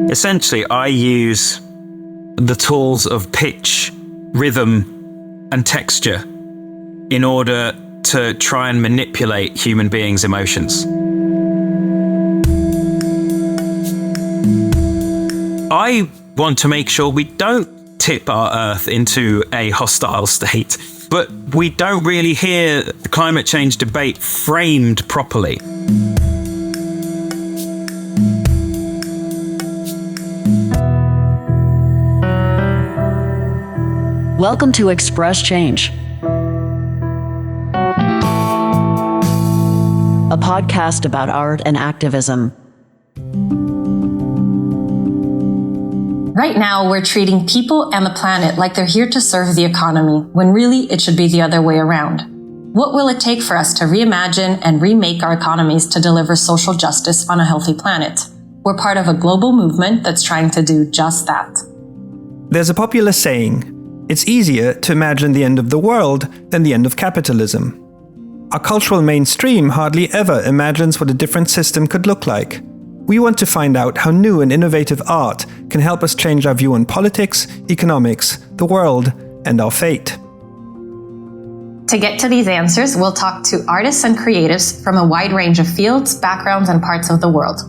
Essentially, I use the tools of pitch, rhythm, and texture in order to try and manipulate human beings' emotions. I want to make sure we don't tip our Earth into a hostile state, but we don't really hear the climate change debate framed properly. Welcome to Express Change, a podcast about art and activism. Right now, we're treating people and the planet like they're here to serve the economy, when really it should be the other way around. What will it take for us to reimagine and remake our economies to deliver social justice on a healthy planet? We're part of a global movement that's trying to do just that. There's a popular saying, it's easier to imagine the end of the world than the end of capitalism. Our cultural mainstream hardly ever imagines what a different system could look like. We want to find out how new and innovative art can help us change our view on politics, economics, the world, and our fate. To get to these answers, we'll talk to artists and creatives from a wide range of fields, backgrounds, and parts of the world.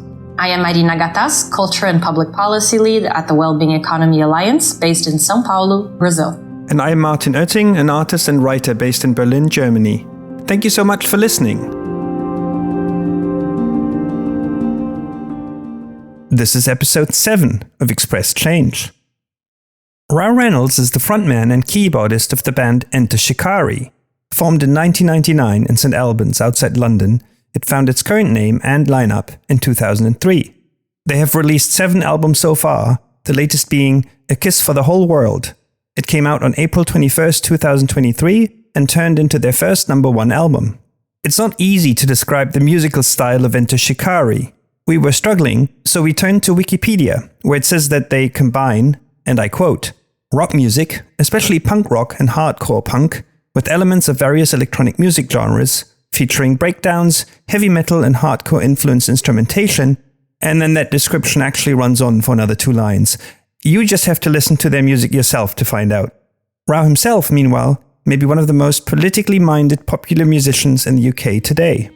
I am Marina Gattas, Culture and Public Policy Lead at the Wellbeing Economy Alliance, based in São Paulo, Brazil. And I am Martin Oetting, an artist and writer based in Berlin, Germany. Thank you so much for listening. This is episode 7 of Express Change. Rou Reynolds is the frontman and keyboardist of the band Enter Shikari. Formed in 1999 in St Albans outside London, it found its current name and lineup in 2003. They have released 7 albums so far, the latest being A Kiss for the Whole World. It came out on April 21st, 2023 and turned into their first #1 album. It's not easy to describe the musical style of Enter Shikari. We were struggling, so we turned to Wikipedia, where it says that they combine, and I quote, rock music, especially punk rock and hardcore punk, with elements of various electronic music genres, featuring breakdowns, heavy metal and hardcore influenced instrumentation, and then that description actually runs on for another 2 lines. You just have to listen to their music yourself to find out. Rou himself, meanwhile, may be one of the most politically minded popular musicians in the UK today.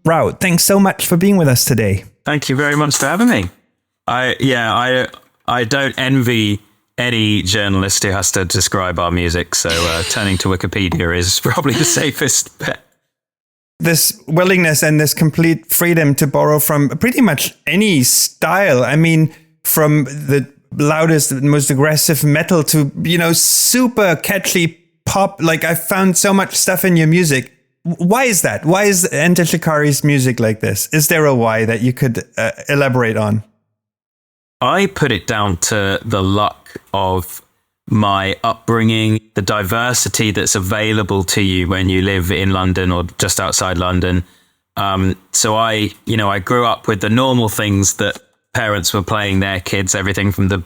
Rou, thanks so much for being with us today. Thank you very much for having me. I don't envy any journalist who has to describe our music, so turning to Wikipedia is probably the safest bet. This willingness and this complete freedom to borrow from pretty much any style. I mean, from the loudest, most aggressive metal to, super catchy pop. Like, I found so much stuff in your music. Why is that? Why is Enter Shikari's music like this? Is there a why that you could elaborate on? I put it down to the luck of my upbringing, the diversity that's available to you when you live in London or just outside London. So I grew up with the normal things that parents were playing their kids, everything from the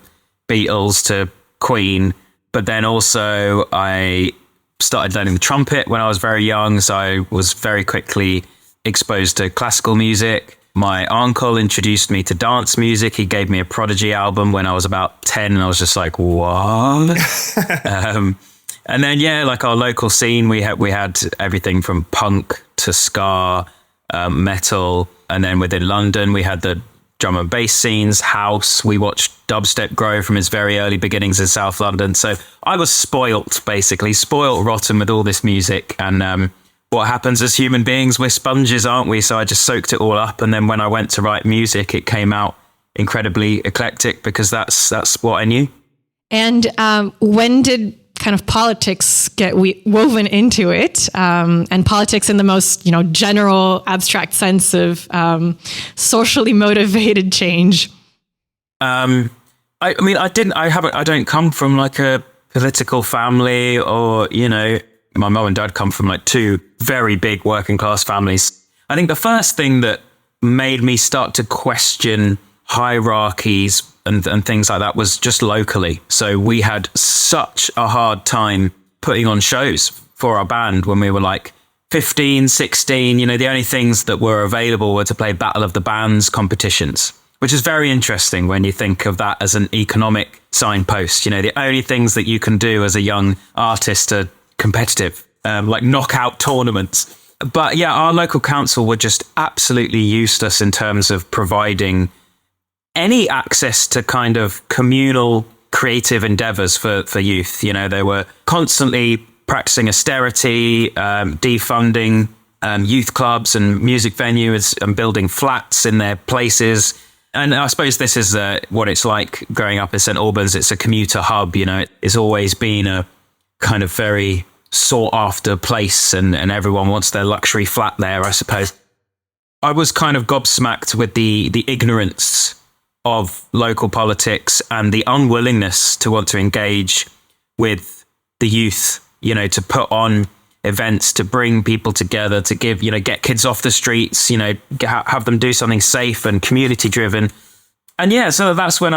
Beatles to Queen. But then also I started learning the trumpet when I was very young, so I was very quickly exposed to classical music. My uncle introduced me to dance music. He gave me a Prodigy album when I was about 10, and I was just like, what? And then, like our local scene, we had everything from punk to ska, metal, and then within London, we had the drum and bass scenes, house. We watched dubstep grow from its very early beginnings in South London. So I was spoilt rotten with all this music. And what happens as human beings, we're sponges, aren't we? So I just soaked it all up. And then when I went to write music, it came out incredibly eclectic because that's what I knew. And when did kind of politics get woven into it, and politics in the most, general abstract sense of socially motivated change? I don't come from like a political family, or, my mum and dad come from like 2 very big working class families. I think the first thing that made me start to question hierarchies and things like that was just locally. So we had such a hard time putting on shows for our band when we were like 15, 16, the only things that were available were to play Battle of the Bands competitions, which is very interesting when you think of that as an economic signpost. The only things that you can do as a young artist are competitive, like knockout tournaments. But yeah, our local council were just absolutely useless in terms of providing any access to kind of communal creative endeavors for youth. They were constantly practicing austerity, defunding youth clubs and music venues and building flats in their places. And I suppose this is what it's like growing up in St. Albans. It's a commuter hub, it's always been a kind of very sought after place, and everyone wants their luxury flat there, I suppose. I was kind of gobsmacked with the ignorance of local politics and the unwillingness to want to engage with the youth, to put on events, to bring people together, to give, get kids off the streets, have them do something safe and community driven. And yeah, so that's when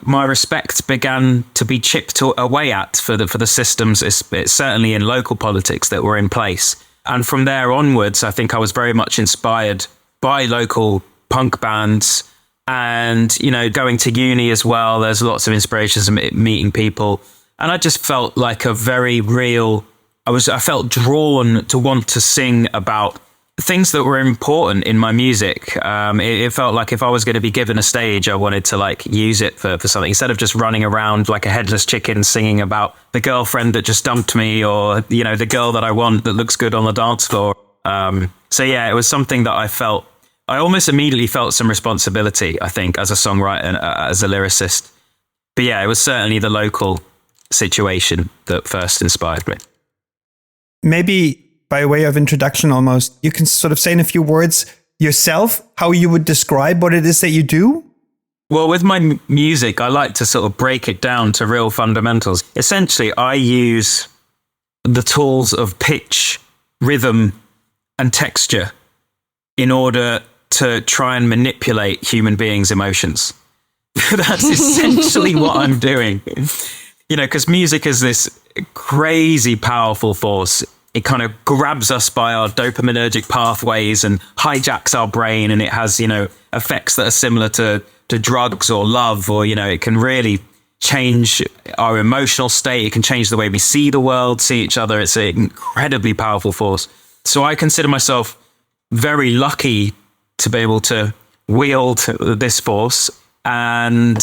my respect began to be chipped away at for the systems, it's certainly in local politics, that were in place. And from there onwards, I think I was very much inspired by local punk bands. And, going to uni as well, there's lots of inspirations of meeting people. And I just felt like a very real, I felt drawn to want to sing about things that were important in my music. It felt like if I was going to be given a stage, I wanted to use it for something, instead of just running around like a headless chicken singing about the girlfriend that just dumped me, or, the girl that I want that looks good on the dance floor. So yeah, it was something that I almost immediately felt some responsibility, I think, as a songwriter and as a lyricist. But yeah, it was certainly the local situation that first inspired me. Maybe by way of introduction almost, you can sort of say in a few words yourself, how you would describe what it is that you do? Well, with my music, I like to sort of break it down to real fundamentals. Essentially, I use the tools of pitch, rhythm, and texture in order to try and manipulate human beings' emotions. That's essentially what I'm doing. Because music is this crazy powerful force. It kind of grabs us by our dopaminergic pathways and hijacks our brain, and it has, effects that are similar to drugs or love, or, it can really change our emotional state. It can change the way we see the world, see each other. It's an incredibly powerful force. So I consider myself very lucky to be able to wield this force. And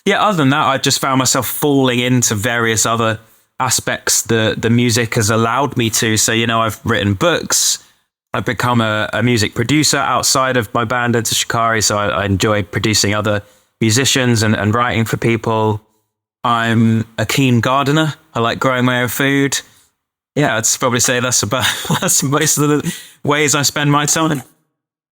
yeah, other than that, I just found myself falling into various other aspects that the music has allowed me to. So, I've written books. I've become a music producer outside of my band, Enter Shikari. So I enjoy producing other musicians and writing for people. I'm a keen gardener. I like growing my own food. Yeah, I'd probably say that's most of the ways I spend my time.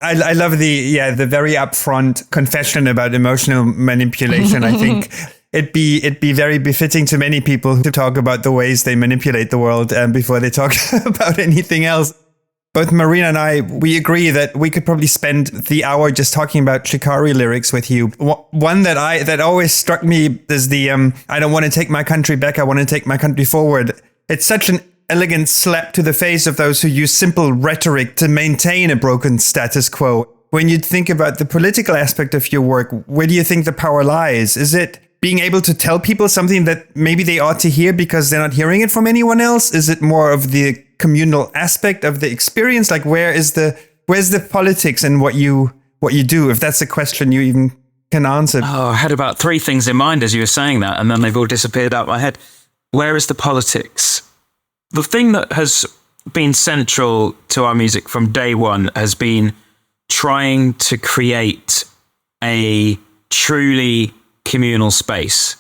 I love the very upfront confession about emotional manipulation. I think it'd be very befitting to many people to talk about the ways they manipulate the world before they talk about anything else. Both Marina and I, we agree that we could probably spend the hour just talking about Shikari lyrics with you. One that always struck me is the I don't want to take my country back, I want to take my country forward. It's such an elegant slap to the face of those who use simple rhetoric to maintain a broken status quo. When you think about the political aspect of your work, where do you think the power lies? Is it being able to tell people something that maybe they ought to hear because they're not hearing it from anyone else? Is it more of the communal aspect of the experience? Like, where's the politics in what you do? If that's a question you even can answer. Oh, I had about 3 things in mind as you were saying that, and then they've all disappeared out of my head. Where is the politics? The thing that has been central to our music from day one has been trying to create a truly communal space.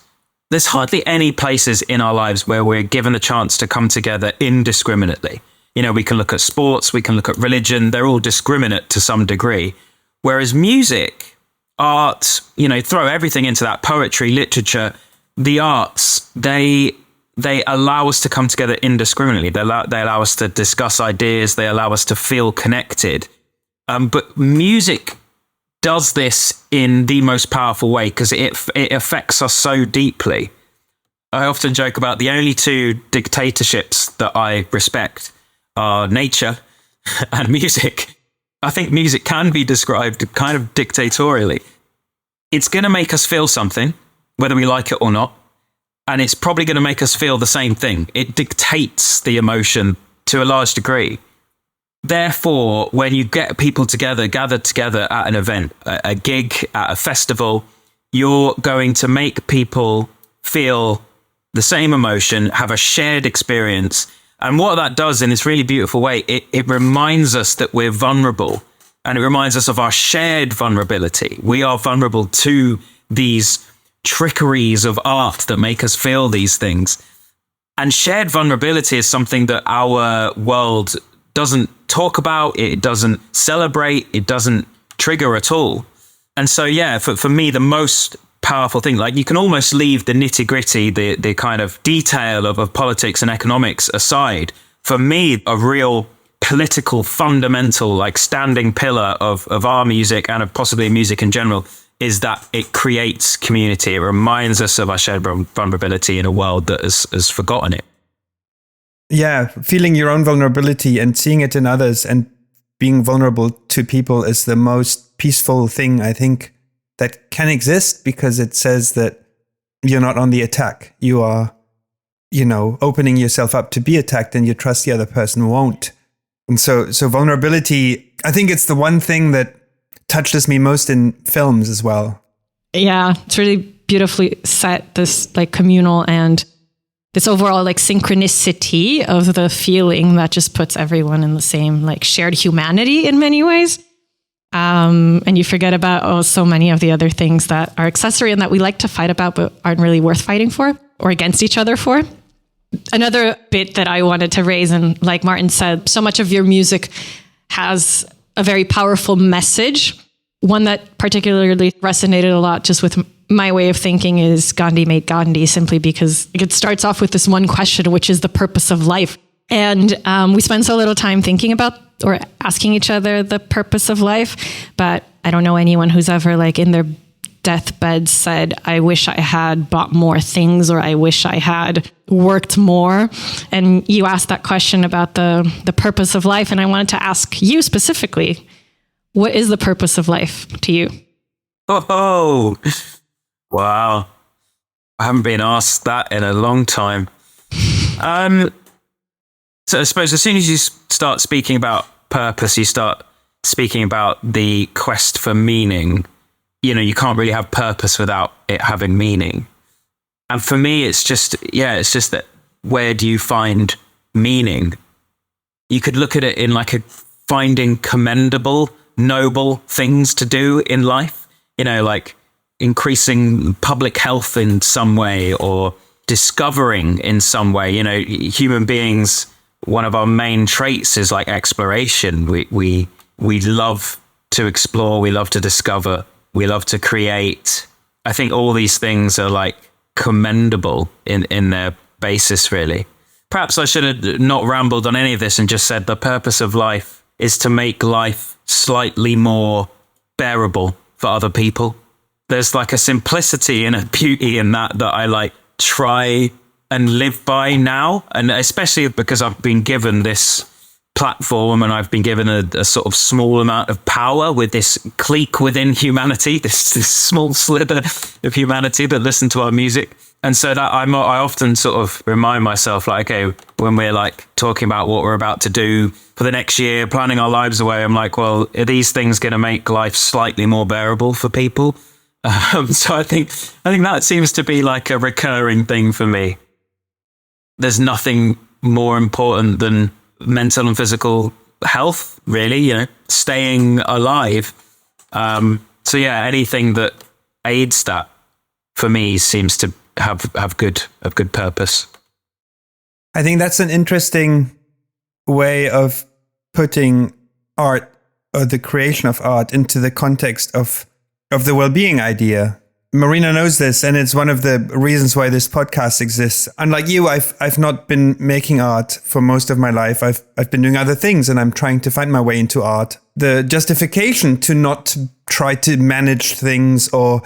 There's hardly any places in our lives where we're given the chance to come together indiscriminately. We can look at sports, we can look at religion, they're all discriminate to some degree. Whereas music, art, throw everything into that, poetry, literature, the arts, they allow us to come together indiscriminately. They allow us to discuss ideas. They allow us to feel connected. But music does this in the most powerful way because it affects us so deeply. I often joke about the only 2 dictatorships that I respect are nature and music. I think music can be described kind of dictatorially. It's going to make us feel something, whether we like it or not. And it's probably going to make us feel the same thing. It dictates the emotion to a large degree. Therefore, when you get people together, gathered together at an event, a gig, at a festival, you're going to make people feel the same emotion, have a shared experience. And what that does in this really beautiful way, it reminds us that we're vulnerable, and it reminds us of our shared vulnerability. We are vulnerable to these trickeries of art that make us feel these things. And shared vulnerability is something that our world doesn't talk about, it doesn't celebrate, it doesn't trigger at all. And so, yeah, for me, the most powerful thing, like you can almost leave the nitty gritty, the kind of detail of politics and economics aside. For me, a real political, fundamental, like standing pillar of our music and of possibly music in general is that it creates community. It reminds us of our shared vulnerability in a world that has forgotten it. Yeah, feeling your own vulnerability and seeing it in others and being vulnerable to people is the most peaceful thing, I think, that can exist, because it says that you're not on the attack. You are, opening yourself up to be attacked, and you trust the other person won't. And so vulnerability, I think it's the one thing that touches me most in films as well. Yeah, it's really beautifully set, this like communal and this overall like synchronicity of the feeling that just puts everyone in the same like shared humanity in many ways. And you forget about so many of the other things that are accessory and that we like to fight about but aren't really worth fighting for or against each other for. Another bit that I wanted to raise, and like Martin said, so much of your music has a very powerful message. One that particularly resonated a lot just with my way of thinking is Gandhi Made Gandhi, simply because it starts off with this one question, which is the purpose of life. And we spend so little time thinking about or asking each other the purpose of life. But I don't know anyone who's ever like in their deathbed said, I wish I had bought more things, or I wish I had worked more. And you asked that question about the purpose of life. And I wanted to ask you specifically, what is the purpose of life to you? Oh, wow. I haven't been asked that in a long time. So I suppose as soon as you start speaking about purpose, you start speaking about the quest for meaning. You can't really have purpose without it having meaning. And for me, it's just that where do you find meaning? You could look at it in like finding commendable, noble things to do in life, like increasing public health in some way or discovering in some way. Human beings, one of our main traits is like exploration. We love to explore, we love to discover, we love to create. I think all these things are like commendable in their basis, really. Perhaps I should have not rambled on any of this and just said the purpose of life is to make life slightly more bearable for other people. There's like a simplicity and a beauty in that I like try and live by now. And especially because I've been given this platform and I've been given a sort of small amount of power with this clique within humanity, this small sliver of humanity that listen to our music. And so that I often sort of remind myself, like, okay, when we're like talking about what we're about to do for the next year, planning our lives away, I'm like, well, are these things going to make life slightly more bearable for people? So I think that seems to be like a recurring thing for me. There's nothing more important than mental and physical health, really, staying alive. So yeah, anything that aids that for me seems to have good purpose. I think that's an interesting way of putting art, or the creation of art, into the context of the well-being idea. Marina knows this, and it's one of the reasons why this podcast exists. Unlike you, I've not been making art for most of my life. I've been doing other things, and I'm trying to find my way into art. The justification to not try to manage things or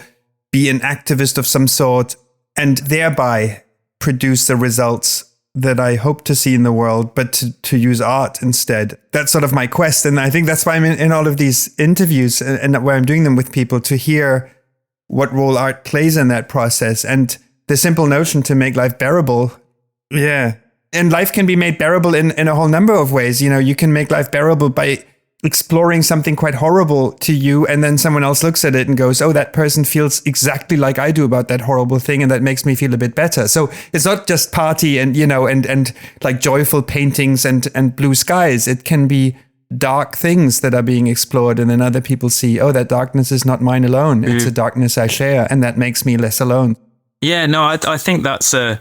be an activist of some sort, and thereby produce the results that I hope to see in the world, but to use art instead. That's sort of my quest. And I think that's why I'm in all of these interviews and where I'm doing them with people, to hear what role art plays in that process. And the simple notion to make life bearable. Yeah. And life can be made bearable in a whole number of ways. You know, you can make life bearable by exploring something quite horrible to you, and then someone else looks at it and goes, oh, that person feels exactly like I do about that horrible thing, and that makes me feel a bit better. So it's not just party and, you know, and like joyful paintings and blue skies. It can be dark things that are being explored, and then other people see, oh, that darkness is not mine alone. It's a darkness I share, and that makes me less alone. Yeah, no, I think that's the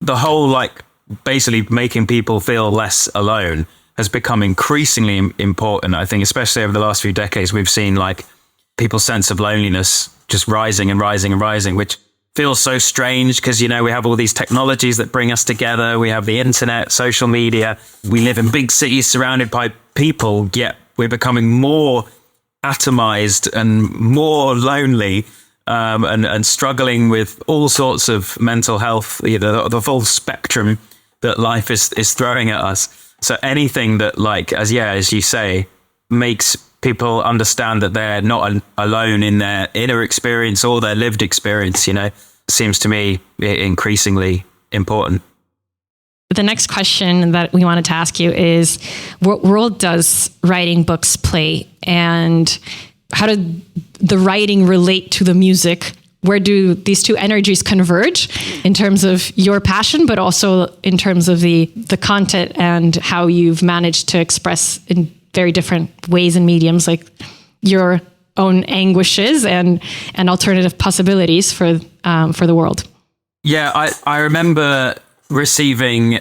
whole, like, basically making people feel less alone has become increasingly important. I think, especially over the last few decades, we've seen like people's sense of loneliness just rising and rising and rising, which feels so strange because, you know, we have all these technologies that bring us together. We have the internet, social media. We live in big cities surrounded by people, yet we're becoming more atomized and more lonely, and struggling with all sorts of mental health, you know, the full spectrum that life is throwing at us. So anything that, like, as you say, makes people understand that they're not alone in their inner experience or their lived experience, you know, seems to me increasingly important. The next question that we wanted to ask you is, what role does writing books play, and how did the writing relate to the music? Where do these two energies converge in terms of your passion, but also in terms of the content and how you've managed to express in very different ways and mediums, like your own anguishes and alternative possibilities for the world? Yeah, I remember receiving,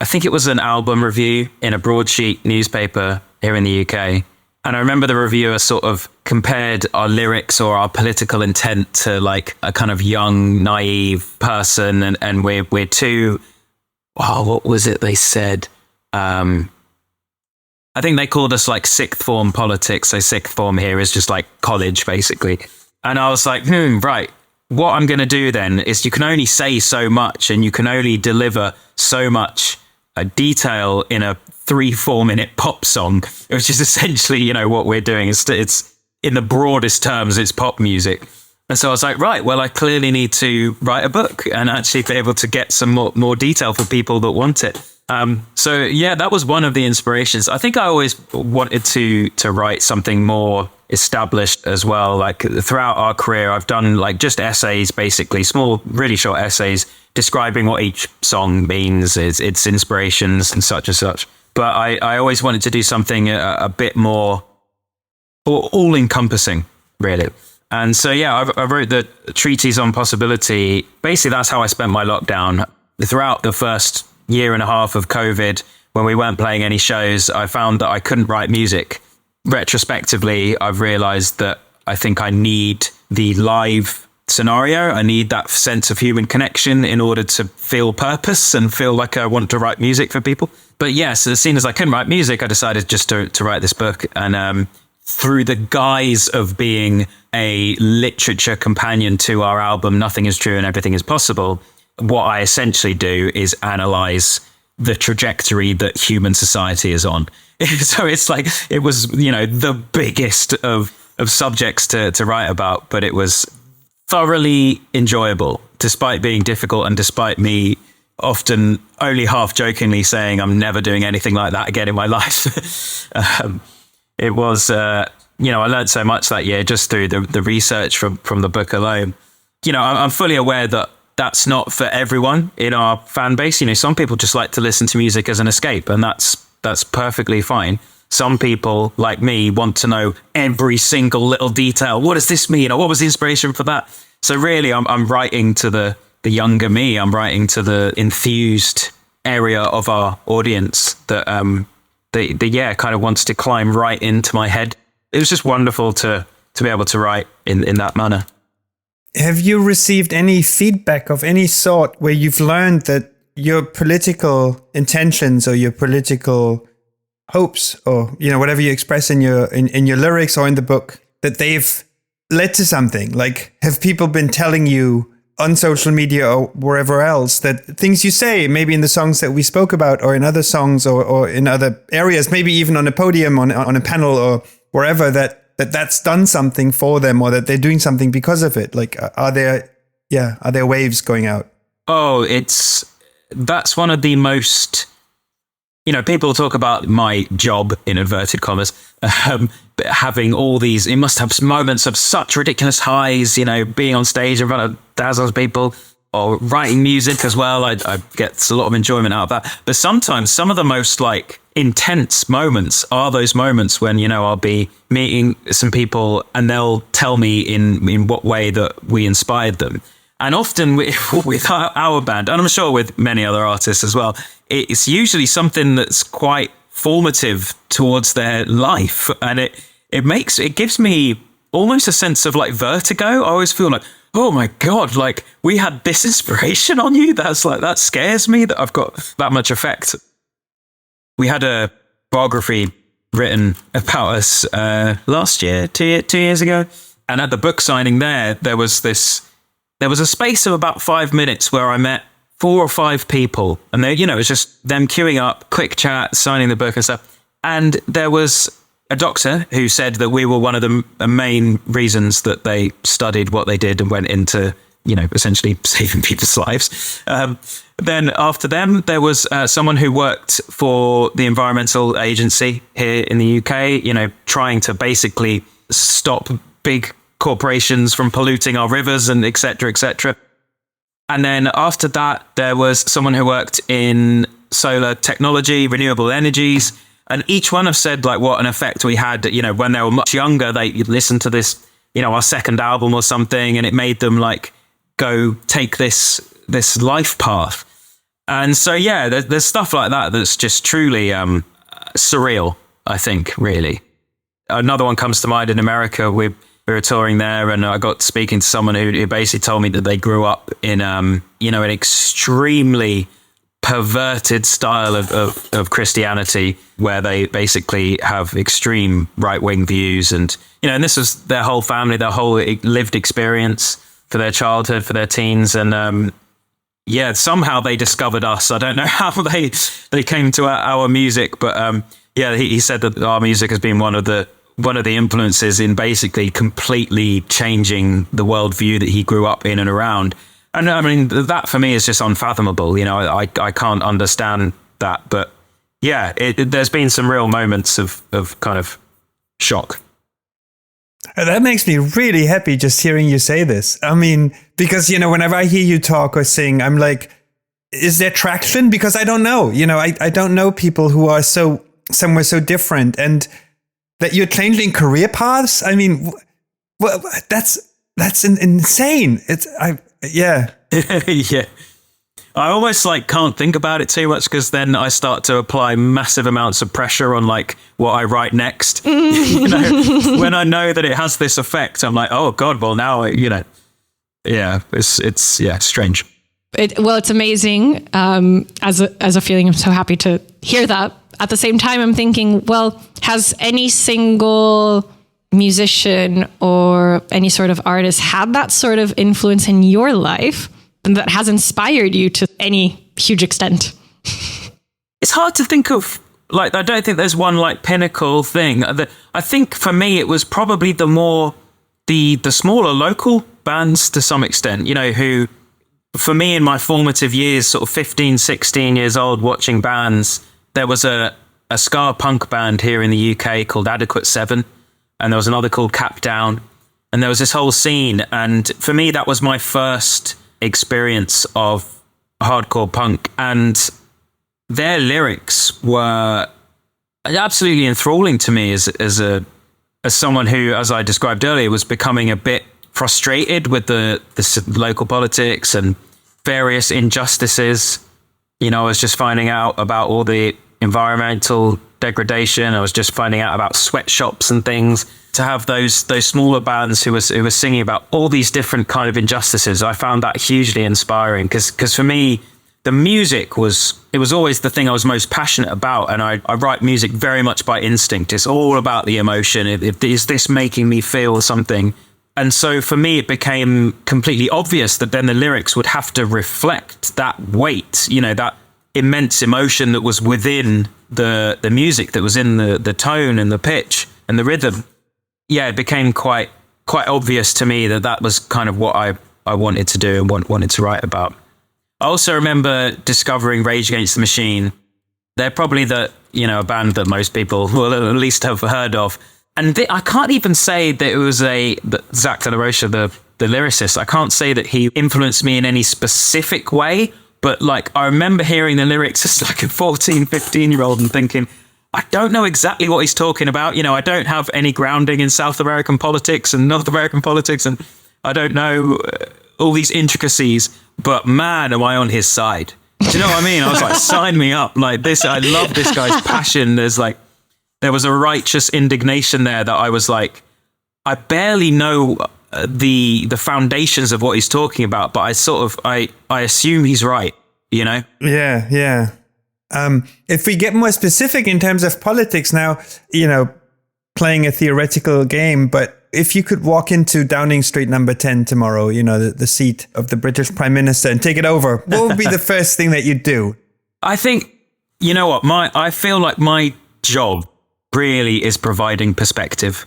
I think it was an album review in a broadsheet newspaper here in the UK. And I remember the reviewer sort of compared our lyrics or our political intent to like a kind of young, naive person. And we're too, wow, what was it they said? I think they called us like sixth form politics. So sixth form here is just like college, basically. And I was like, right. What I'm going to do then is, you can only say so much and you can only deliver so much detail in a 3-4 minute pop song, which is essentially, you know, what we're doing. It's in the broadest terms, it's pop music. And so I was like, right, well, I clearly need to write a book and actually be able to get some more detail for people that want it. So yeah, that was one of the inspirations. I think I always wanted to write something more established as well. Like throughout our career, I've done like just essays, basically small, really short essays describing what each song means, its inspirations and such and such. But I always wanted to do something a bit more all-encompassing, really. And so, yeah, I wrote the Treatise on Possibility. Basically, that's how I spent my lockdown. Throughout the first year and a half of COVID, when we weren't playing any shows, I found that I couldn't write music. Retrospectively, I've realized that I think I need the live scenario. I need that sense of human connection in order to feel purpose and feel like I want to write music for people. But yes, as soon as I couldn't write music, I decided just to write this book. And through the guise of being a literature companion to our album, Nothing is True and Everything is Possible, what I essentially do is analyze the trajectory that human society is on. So it's like, it was, you know, the biggest of subjects to write about, but it was thoroughly enjoyable, despite being difficult and despite me often only half jokingly saying I'm never doing anything like that again in my life. It was, you know, I learned so much that year just through the research from the book alone. You know, I'm fully aware that that's not for everyone in our fan base. You know, some people just like to listen to music as an escape, and that's perfectly fine. Some people, like me, want to know every single little detail. What does this mean? Or what was the inspiration for that? So really, I'm writing to the younger me. I'm writing to the enthused area of our audience that kind of wants to climb right into my head. It was just wonderful to be able to write in that manner. Have you received any feedback of any sort where you've learned that your political intentions or your political hopes, or, you know, whatever you express in your lyrics or in the book, that they've led to something? Like, have people been telling you, on social media or wherever else, that things you say, maybe in the songs that we spoke about or in other songs or in other areas, maybe even on a podium, on a panel or wherever, that's done something for them or that they're doing something because of it. Like, are there waves going out? Oh, that's one of the most, people talk about my job, in inverted commas, having all these, it must have moments of such ridiculous highs, being on stage in front of thousands of people or writing music as well. I get a lot of enjoyment out of that. But sometimes some of the most like intense moments are those moments when, I'll be meeting some people and they'll tell me in what way that we inspired them. And often with our band, and I'm sure with many other artists as well, it's usually something that's quite formative towards their life. And it gives me almost a sense of like vertigo. I always feel like, oh my God, like we had this inspiration on you. That scares me that I've got that much effect. We had a biography written about us last year, 2 years ago. And at the book signing there was a space of about 5 minutes where I met 4 or 5 people, and they, it's just them queuing up, quick chat, signing the book and stuff. And there was a doctor who said that we were one of the main reasons that they studied what they did and went into, essentially saving people's lives. Then after them, there was someone who worked for the environmental agency here in the UK, trying to basically stop big corporations from polluting our rivers and et cetera, et cetera. And then after that, there was someone who worked in solar technology, renewable energies. And each one have said like what an effect we had, when they were much younger, they listened to this, our second album or something, and it made them like go take this life path. And so, yeah, there's stuff like that that's just truly surreal, I think, really. Another one comes to mind in America. We were touring there, and I got speaking to someone who basically told me that they grew up in, an extremely perverted style of Christianity, where they basically have extreme right-wing views, and this was their whole family, their whole lived experience for their childhood, for their teens, and somehow they discovered us. I don't know how they came to our music, but he said that our music has been one of the influences in basically completely changing the worldview that he grew up in and around. And I mean, that for me is just unfathomable. I can't understand that. But yeah, there's been some real moments of kind of shock. That makes me really happy just hearing you say this. I mean, because, whenever I hear you talk or sing, I'm like, is there traction? Because I don't know. I don't know people who are somewhere so different, and that you're changing career paths. I mean, well, that's insane. Yeah. Yeah. I almost can't think about it too much, because then I start to apply massive amounts of pressure on what I write next. When I know that it has this effect, I'm like, oh God, well now, it's strange. It's amazing. As a feeling, I'm so happy to hear that. At the same time, I'm thinking, well, has any single musician or any sort of artist had that sort of influence in your life and that has inspired you to any huge extent? It's hard to think of, I don't think there's one pinnacle thing. I think for me, it was probably the smaller local bands to some extent, who, for me in my formative years, sort of 15, 16 years old, watching bands, there was a ska punk band here in the UK called Adequate 7, and there was another called Cap Down, and there was this whole scene. And for me, that was my first experience of hardcore punk, and their lyrics were absolutely enthralling to me as someone who, as I described earlier, was becoming a bit frustrated with the local politics and various injustices. I was just finding out about all the environmental degradation. I was just finding out about sweatshops and things. To have those smaller bands who were singing about all these different kind of injustices, I found that hugely inspiring, because for me, the music was always the thing I was most passionate about. And I write music very much by instinct. It's all about the emotion. Is this making me feel something And so for me, it became completely obvious that then the lyrics would have to reflect that weight, that immense emotion that was within the music, that was in the tone and the pitch and the rhythm. Yeah, it became quite obvious to me that was kind of what I wanted to do and wanted to write about. I also remember discovering Rage Against the Machine. They're probably a band that most people will at least have heard of. And I can't even say that it was Zach De La Rocha, the lyricist. I can't say that he influenced me in any specific way. But I remember hearing the lyrics as a 14, 15-year-old and thinking, I don't know exactly what he's talking about. I don't have any grounding in South American politics and North American politics, and I don't know all these intricacies. But man, am I on his side. Do you know what I mean? I was like, sign me up. This, I love this guy's passion. There was a righteous indignation there that I was like, I barely know the foundations of what he's talking about, but I assume he's right, Yeah. If we get more specific in terms of politics now, playing a theoretical game, but if you could walk into Downing Street number 10 tomorrow, the seat of the British Prime Minister, and take it over, what would be the first thing that you'd do? I think, I feel like my job really is providing perspective.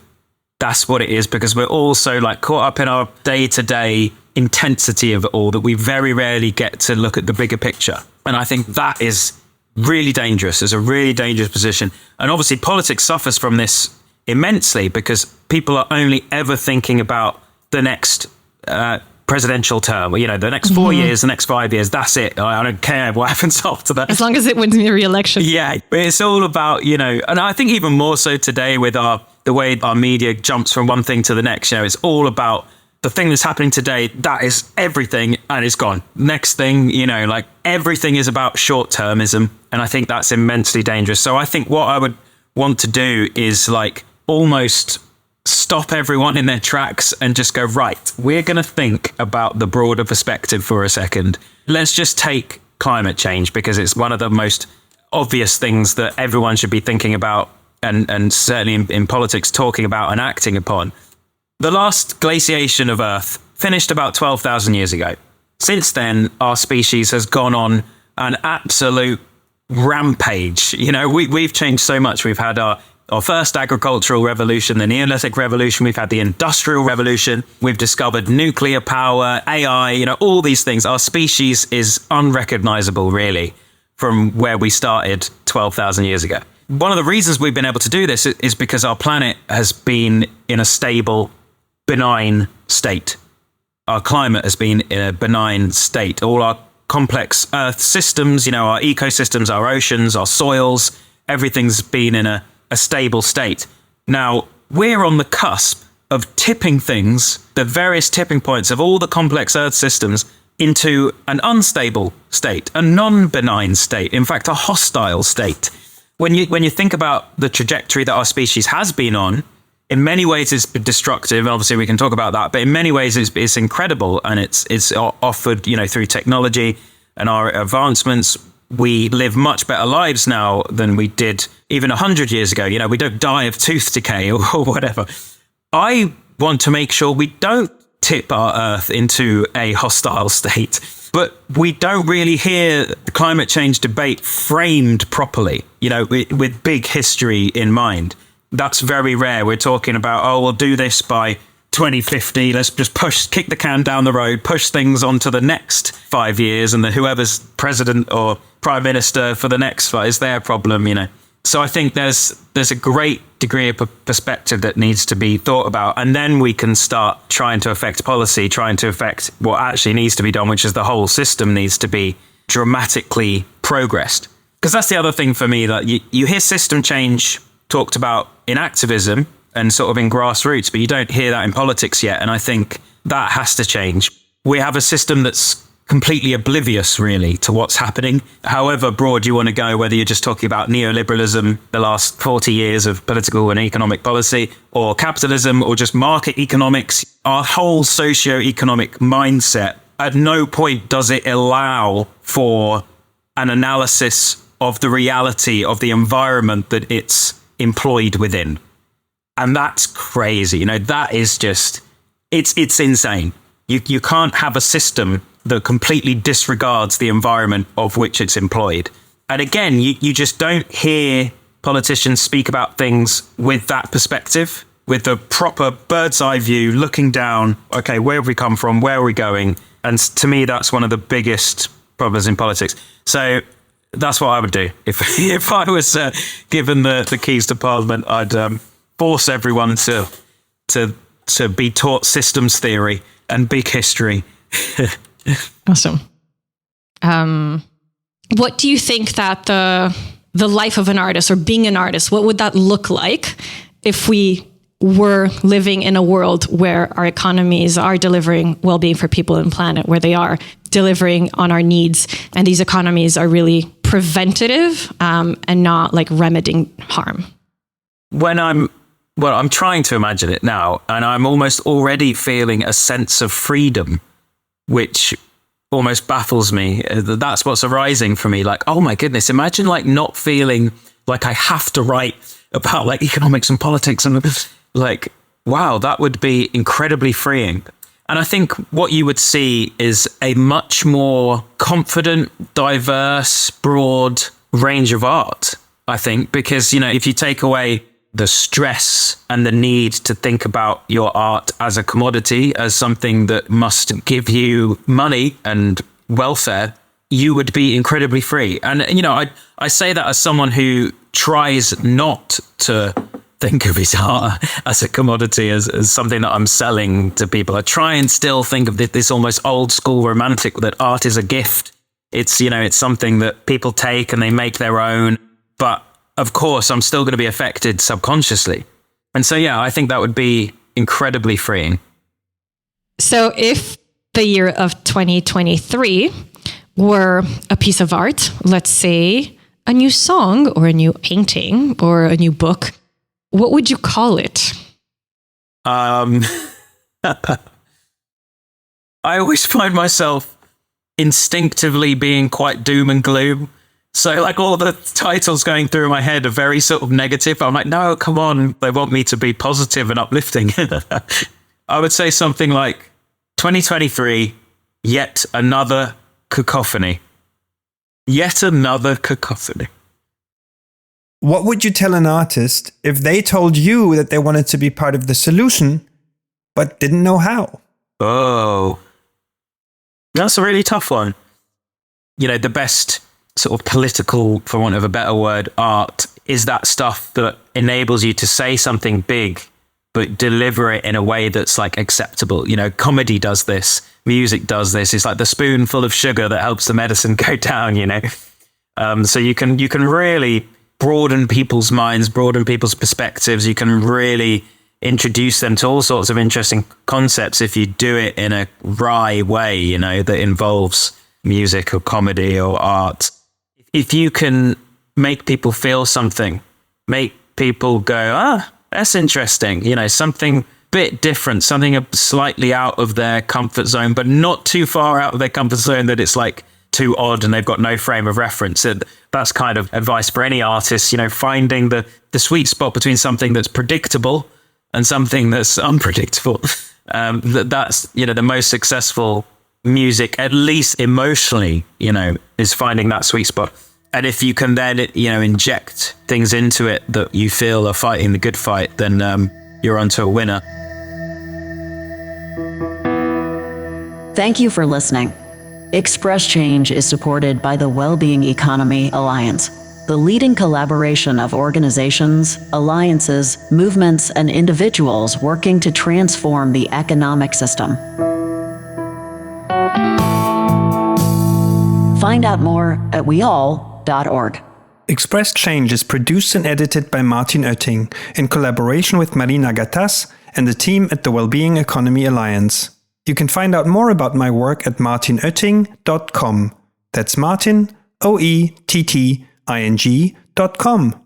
That's what it is, because we're all so caught up in our day-to-day intensity of it all that we very rarely get to look at the bigger picture. And I think that is really dangerous. It's a really dangerous position. And obviously politics suffers from this immensely because people are only ever thinking about the next presidential term, the next 4 years, the next 5 years. That's it. I don't care what happens after that. As long as it wins me a re-election. Yeah, but it's all about, and I think even more so today with the way our media jumps from one thing to the next, it's all about the thing that's happening today. That is everything and it's gone. Next thing, everything is about short-termism. And I think that's immensely dangerous. So I think what I would want to do is almost stop everyone in their tracks and just go, right, we're going to think about the broader perspective for a second. Let's just take climate change because it's one of the most obvious things that everyone should be thinking about and certainly in politics talking about and acting upon. The last glaciation of Earth finished about 12,000 years ago. Since then, our species has gone on an absolute rampage. We've changed so much. We've had our first agricultural revolution, the Neolithic revolution. We've had the Industrial Revolution. We've discovered nuclear power, AI, all these things. Our species is unrecognizable, really, from where we started 12,000 years ago. One of the reasons we've been able to do this is because our planet has been in a stable, benign state. Our climate has been in a benign state. All our complex Earth systems, our ecosystems, our oceans, our soils, everything's been in a stable state. Now, we're on the cusp of tipping things, the various tipping points of all the complex Earth systems, into an unstable state, a non-benign state, in fact, a hostile state. When you think about the trajectory that our species has been on, in many ways it's destructive. Obviously, we can talk about that, but in many ways it's incredible, and it's offered, through technology and our advancements. We live much better lives now than we did even 100 years ago. We don't die of tooth decay or whatever. I want to make sure we don't tip our Earth into a hostile state, but we don't really hear the climate change debate framed properly, with big history in mind. That's very rare. We're talking about, we'll do this by 2050. Let's just kick the can down the road, push things on to the next 5 years, and whoever's president or prime minister for the next is their problem, So I think there's a great degree of perspective that needs to be thought about, and then we can start trying to affect policy, trying to affect what actually needs to be done, which is the whole system needs to be dramatically progressed. Because that's the other thing for me, that you hear system change talked about in activism and sort of in grassroots, but you don't hear that in politics yet. And I think that has to change. We have a system that's completely oblivious, really, to what's happening. However broad you want to go, whether you're just talking about neoliberalism, the last 40 years of political and economic policy, or capitalism, or just market economics, our whole socio-economic mindset, at no point does it allow for an analysis of the reality of the environment that it's employed within. And that's crazy. That is just it's insane. You can't have a system that completely disregards the environment of which it's employed. And again, you just don't hear politicians speak about things with that perspective, with the proper bird's eye view, looking down, okay, where have we come from? Where are we going? And to me, that's one of the biggest problems in politics. So that's what I would do. If I was given the keys to Parliament, I'd force everyone to be taught systems theory and big history. Awesome. What do you think that the life of an artist or being an artist, what would that look like if we were living in a world where our economies are delivering well-being for people and planet, where they are delivering on our needs, and these economies are really preventative and not like remedying harm? I'm trying to imagine it now, and I'm almost already feeling a sense of freedom, which almost baffles me. That's what's arising for me. Like, oh my goodness, imagine like not feeling like I have to write about like economics and politics, and like, wow, that would be incredibly freeing. And I think what you would see is a much more confident, diverse, broad range of art, I think, because, if you take away the stress and the need to think about your art as a commodity, as something that must give you money and welfare, you would be incredibly free. And, I say that as someone who tries not to think of his art as a commodity, as something that I'm selling to people. I try and still think of this almost old school romantic, that art is a gift. It's, it's something that people take and they make their own. But of course, I'm still going to be affected subconsciously. And so, I think that would be incredibly freeing. So if the year of 2023 were a piece of art, let's say a new song or a new painting or a new book, what would you call it? I always find myself instinctively being quite doom and gloom. So like all the titles going through my head are very sort of negative. I'm like, no, come on. They want me to be positive and uplifting. I would say something like 2023, yet another cacophony. Yet another cacophony. What would you tell an artist if they told you that they wanted to be part of the solution, but didn't know how? Oh, that's a really tough one. The best sort of political, for want of a better word, art is that stuff that enables you to say something big, but deliver it in a way that's like acceptable. Comedy does this, music does this. It's like the spoonful of sugar that helps the medicine go down, So you can really broaden people's minds, broaden people's perspectives. You can really introduce them to all sorts of interesting concepts if you do it in a wry way, that involves music or comedy or art. If you can make people feel something, make people go, that's interesting, something a bit different, something slightly out of their comfort zone, but not too far out of their comfort zone that it's like too odd and they've got no frame of reference. And that's kind of advice for any artist, finding the sweet spot between something that's predictable and something that's unpredictable. That's, the most successful music, at least emotionally, is finding that sweet spot. And if you can then, inject things into it that you feel are fighting the good fight, then you're onto a winner. Thank you for listening. Express Change is supported by the Wellbeing Economy Alliance, the leading collaboration of organizations, alliances, movements, and individuals working to transform the economic system. Find out more at weall.org. Express Change is produced and edited by Martin Oetting in collaboration with Marina Gattas and the team at the Wellbeing Economy Alliance. You can find out more about my work at martinoetting.com. That's Martin, OETTING.com.